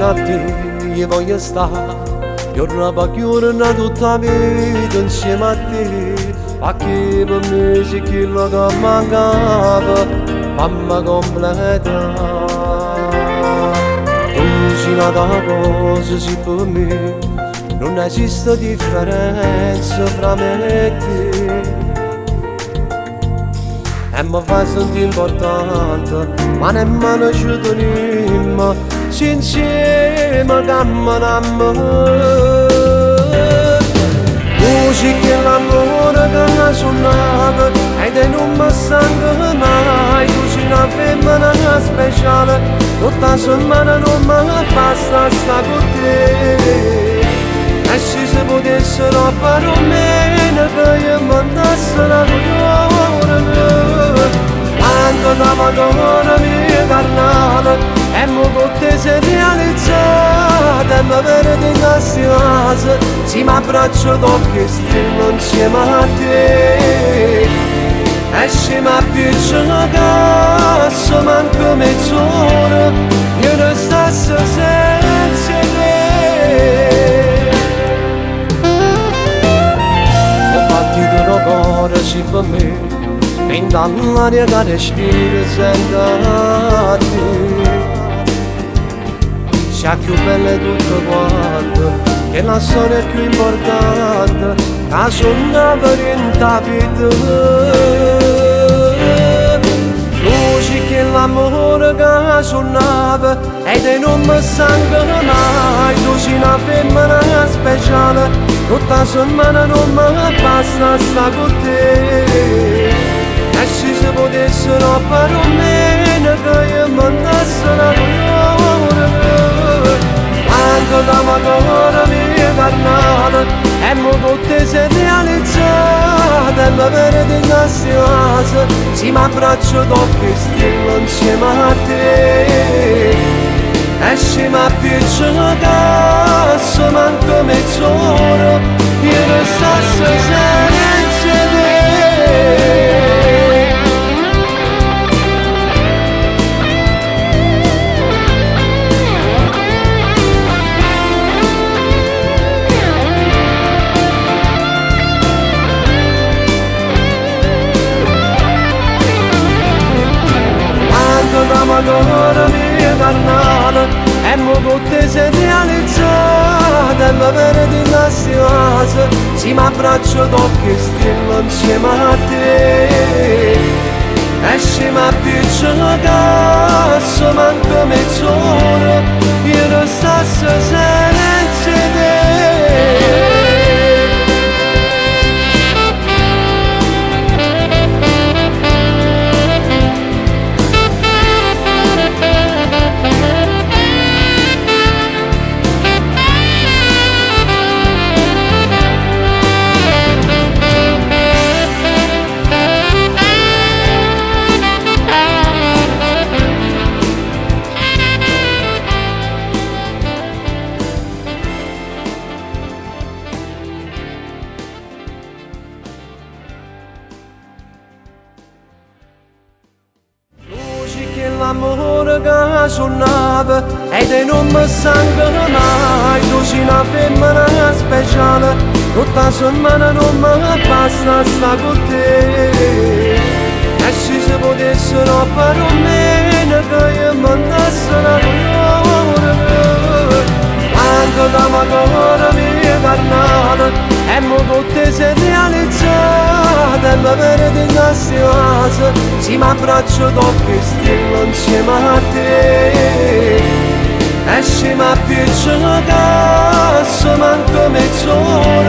a te io voglio stare, io roba chiurna tutta la vita insieme a te, a che per me c'è quello che mancava, mamma completa. Tu sei nata cosa, sì per me, non esiste differenza fra me e te. E mi fa sentire importante, ma nemmeno ci teniamo, se insieme camminiamo. Tu sei che l'amore che suonava, e non mi stanca mai, tu sei una femmina speciale, tutta la settimana non mi basta sta con te. E se si potessero fare un meno che io mandasse la cuore, quando la Madonna mia carnale, e mo con te sei realizzata, e mi vede in casa, si mi abbraccio d'occhio e stringo insieme a te. E se mi appiccio la cassa, manco mezz'ora, io non stessi senza te. Ho battito il cuore, sì per me, e dall'aria che respiro sento a te. Sia più bella tutto quanto, che la storia più importante, che suonava in ta vita. Tu sei che l'amore che suonava, e non mi stanca mai, tu sei una femmina speciale, tutta la settimana non mi basta sta con te. E se si potessero fare un meno che io mandasse la cuore, quando la Madonna mia carnale, e mo con te sei realizzata, e mi vede in casa, si mi abbraccio d'occhio e stringo insieme a te. E se mi appiccio la cassa, manco mezz'ora, io non stessi senza te. La Madonna mia carnale, e mo con te sei realizzata, e mi vede in casa, si mi abbraccio d'occhio e stringo insieme a te. E se mi appiccio la cassa, manco mezz'ora, io non stessi senza te. L'amore che suonava, e non mi stanca mai, tu sei una femmina speciale, tutta la settimana non mi basta sta con te. E se si potessero fare un meno che io mandasse la cuore, quando la Madonna mia carnale, e mo con te sei realizzata, e mi vede in casa, si mi abbraccio d'occhio e stringo insieme a te. E se mi appiccio la cassa, manco mezz'ora.